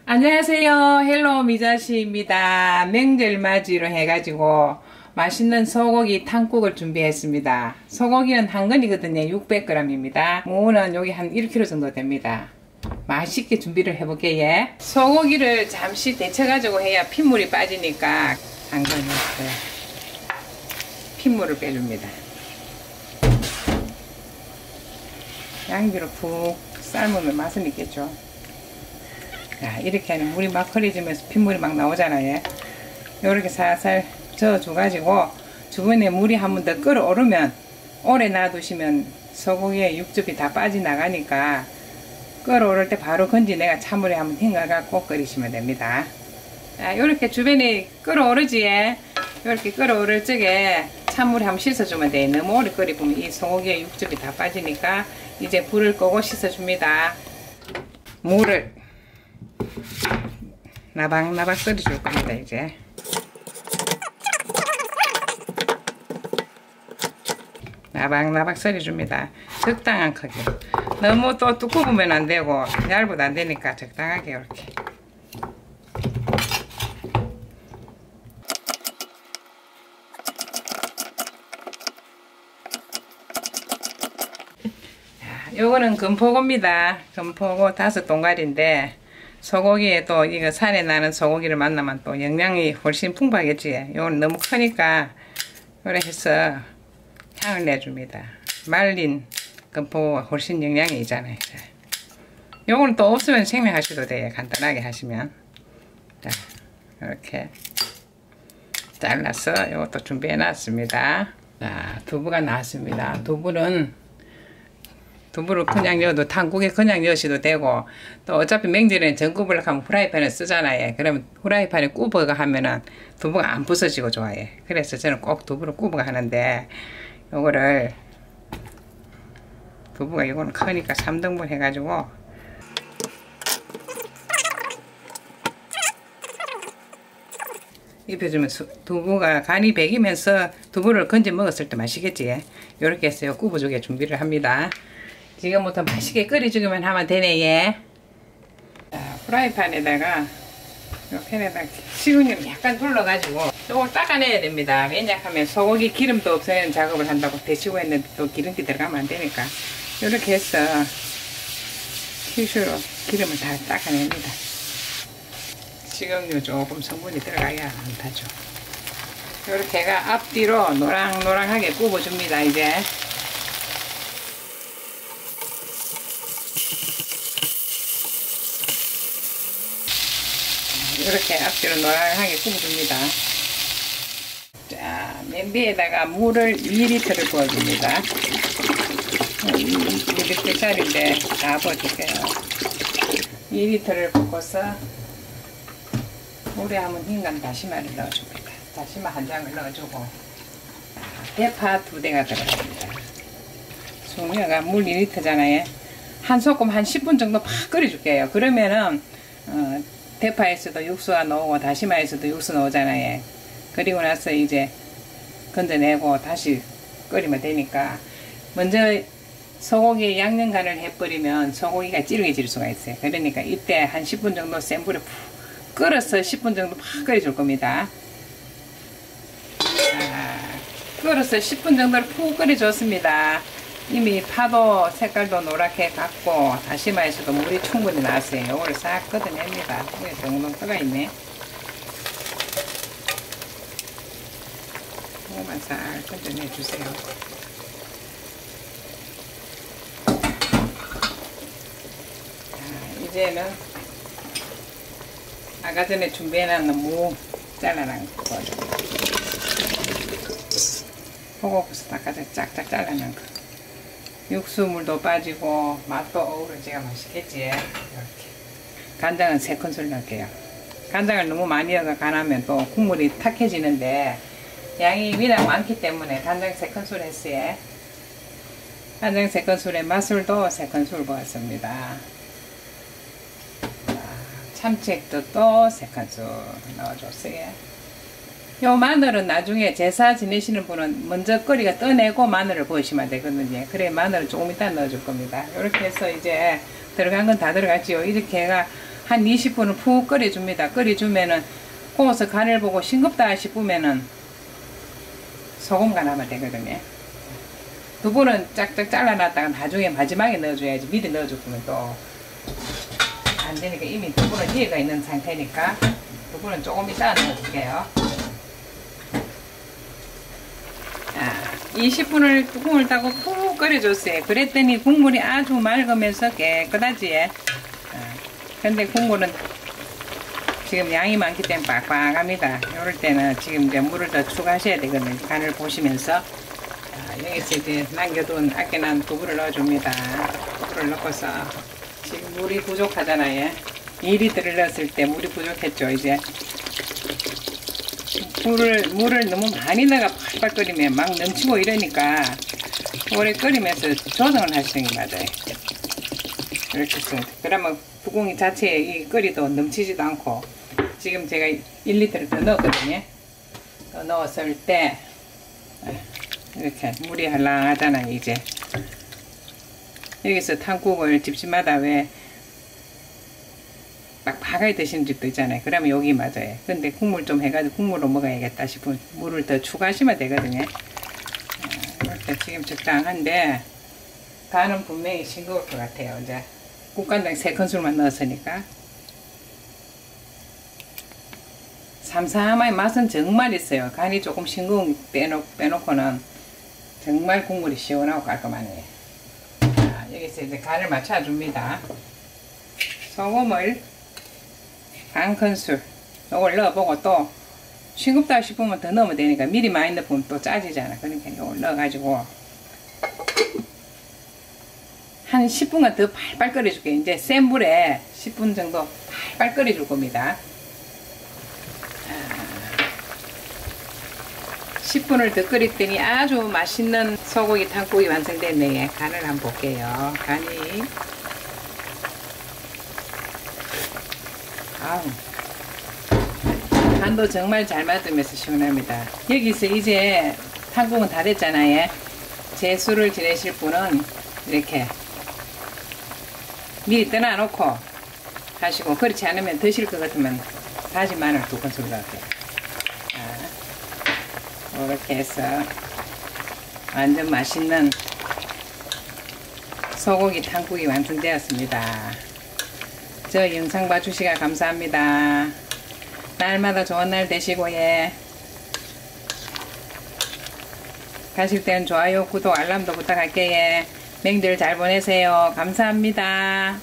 안녕하세요. 헬로 미자씨입니다. 명절 맞이로 해가지고 맛있는 소고기 탕국을 준비했습니다. 소고기는 한 근이거든요. 600g입니다. 무는 여기 한 1kg 정도 됩니다. 맛있게 준비를 해볼게요. 소고기를 잠시 데쳐가지고 해야 핏물이 빠지니까 한 근이 핏물을 빼줍니다. 양비로 푹 삶으면 맛은 있겠죠. 자, 이렇게 하면 물이 막 흐려지면서 핏물이 막 나오잖아요. 이렇게 살살 저어줘가지고 주변에 물이 한 번 더 끓어오르면 오래 놔두시면 소고기의 육즙이 다 빠져나가니까 끓어오를 때 바로 건지내가 찬물에 한번 헹궈갖고 끓이시면 됩니다. 자, 이렇게 주변에 끓어오르지, 이렇게 끓어오를 적에 찬물에 한번 씻어주면 돼요. 너무 오래 끓이면 이 소고기의 육즙이 다 빠지니까 이제 불을 끄고 씻어줍니다. 물을 나박나박 썰어줄 겁니다. 이제 나박나박 썰어줍니다. 적당한 크기로. 너무 또 두꺼우면 안 되고 얇아도 안 되니까 적당하게 이렇게. 요거는 금포고입니다. 금포고 5동갈인데 소고기에 또 이거 산에 나는 소고기를 만나면 또 영양이 훨씬 풍부하겠지. 요건 너무 크니까 요래 해서 향을 내줍니다. 말린 금포가 훨씬 영양이 있잖아요. 요거는 또 없으면 생명하셔도 돼요. 간단하게 하시면. 자, 이렇게 잘라서 요것도 준비해 놨습니다. 자, 두부가 나왔습니다. 두부를 그냥 넣어도 탕국에 그냥 넣으셔도 되고, 또 어차피 명절에는 전구불 하면 후라이팬을 쓰잖아요. 그러면 후라이팬에 구워가 하면은 두부가 안 부서지고 좋아요. 그래서 저는 꼭 두부를 구워가 하는데, 요거를 두부가 이거는 크니까 3등분 해가지고 입혀주면 두부가 간이 배기면서 두부를 건져 먹었을 때 맛있겠지. 요렇게 해서 구워주게 준비를 합니다. 지금부터 맛있게 끓여주기만 하면 되네. 예. 자, 프라이팬에다가 요 팬에다가 식용유를 약간 둘러가지고 조금 닦아내야 됩니다. 왜냐하면 소고기 기름도 없애는 작업을 한다고 데치고 했는데 또 기름기 들어가면 안 되니까 이렇게 해서 티슈로 기름을 다 닦아냅니다. 식용유 조금 성분이 들어가야 안 타죠. 이렇게 해가 앞뒤로 노랑노랑하게 구워줍니다. 이제 이렇게 앞뒤로 노랑하게 구워줍니다. 자, 냄비에다가 물을 2리터를 부어줍니다. 2리터짜리인데 다 부어줄게요. 2리터를 붓고서 물에 한번 헹간 다시마를 넣어줍니다. 다시마 한 장을 넣어주고 대파 2대가 들어갑니다. 숙녀가 물 2리터잖아요. 한 소금 한 10분 정도 팍 끓여줄게요. 그러면은 대파에서도 육수가 나오고 다시마에서도 육수 나오잖아요. 그리고 나서 이제 건져내고 다시 끓이면 되니까 먼저 소고기에 양념 간을 해버리면 소고기가 질겨질 수가 있어요. 그러니까 이때 한 10분 정도 센 불에 푹 끓여서 10분 정도 팍 끓여줄 겁니다. 끓여서 10분 정도를 푹 끓여줬습니다. 이미 파도 색깔도 노랗게 갖고 다시마에서도 물이 충분히 나왔어요. 이거를 싹 걷어냅니다. 위에 동동 떠가 있네. 이거만 싹 건져내주세요. 자, 이제는 아까 전에 준비해놨는 무 잘라낸 거 호거부스 아까 전에 짝짝 잘라낸 거. 육수물도 빠지고 맛도 어우러지가 맛있겠지. 이렇게 간장은 3큰술 넣을게요. 간장을 너무 많이 넣어서 간하면 또 국물이 탁해지는데 양이 워낙 많기 때문에 간장 3큰술 했어요. 간장 3큰술에 맛술도 3큰술 부었습니다. 참치액도 또 3큰술 넣어줬어요. 요 마늘은 나중에 제사 지내시는 분은 먼저 끓이가 떠내고 마늘을 부으시면 되거든요. 그래 마늘을 조금 이따 넣어줄 겁니다. 이렇게 해서 이제 들어간 건 다 들어갔지요. 이렇게 해가 한 20분을 푹 끓여줍니다. 끓여주면은 구워서 간을 보고 싱겁다 싶으면은 소금 간하면 되거든요. 두부는 짝짝 잘라놨다가 나중에 마지막에 넣어줘야지. 미리 넣어줄 거면 또 안 되니까 이미 두부는 희가 있는 상태니까 두부는 조금 이따 넣어줄게요. 20분을 뚜껑을 따고 푹 끓여줬어요. 그랬더니 국물이 아주 맑으면서 깨끗하지. 근데 국물은 지금 양이 많기 때문에 빡빡합니다. 이럴 때는 지금 이제 물을 더 추가하셔야 되거든요. 간을 보시면서. 여기서 이제 남겨둔 아껴난 두부를 넣어줍니다. 두부를 넣고서 지금 물이 부족하잖아요. 2리터를 넣었을 때 물이 부족했죠. 이제 물을 너무 많이 넣어가 팔팔 끓이면 막 넘치고 이러니까 오래 끓이면서 조정을 하시는 게 맞아요. 이렇게 해서 그러면 부공이 자체에 이 끓이도 넘치지도 않고. 지금 제가 1리터를 더 넣었거든요. 더 넣었을 때 이렇게 물이 할랑하잖아요. 이제 여기서 탕국을 집집마다 왜 빡빡하게 드시는 집도 있잖아요. 그러면 여기 맞아요. 근데 국물 좀 해가지고 국물로 먹어야겠다 싶으면 물을 더 추가하시면 되거든요. 이렇게 지금 적당한데 간은 분명히 싱거울 것 같아요. 이제 국간장 3큰술만 넣었으니까. 삼삼한 맛은 정말 있어요. 간이 조금 싱거운 빼놓고는 정말 국물이 시원하고 깔끔하네요. 자, 여기서 이제 간을 맞춰줍니다. 소금을 1큰술 이걸 넣어보고 또 싱겁다 싶으면 더 넣으면 되니까 미리 많이 넣으면 또 짜지잖아. 그러니까 이걸 넣어가지고 한 10분간 더 팔팔 끓여줄게요. 이제 센 불에 10분 정도 팔팔 끓여줄 겁니다. 10분을 더 끓였더니 아주 맛있는 소고기 탕국이 완성됐네요. 간을 한번 볼게요. 간도 정말 잘 맞으면서 시원합니다. 여기서 이제 탕국은 다 됐잖아요. 제수를 지내실 분은 이렇게 미리 떠나놓고 하시고, 그렇지 않으면 드실 것 같으면 다진 마늘 2큰술 넣을게요. 이렇게 해서 완전 맛있는 소고기 탕국이 완성되었습니다. 저 영상 봐주시가 감사합니다. 날마다 좋은 날 되시고, 예. 가실 때는 좋아요, 구독, 알람도 부탁할게요. 맹들 잘 보내세요. 감사합니다.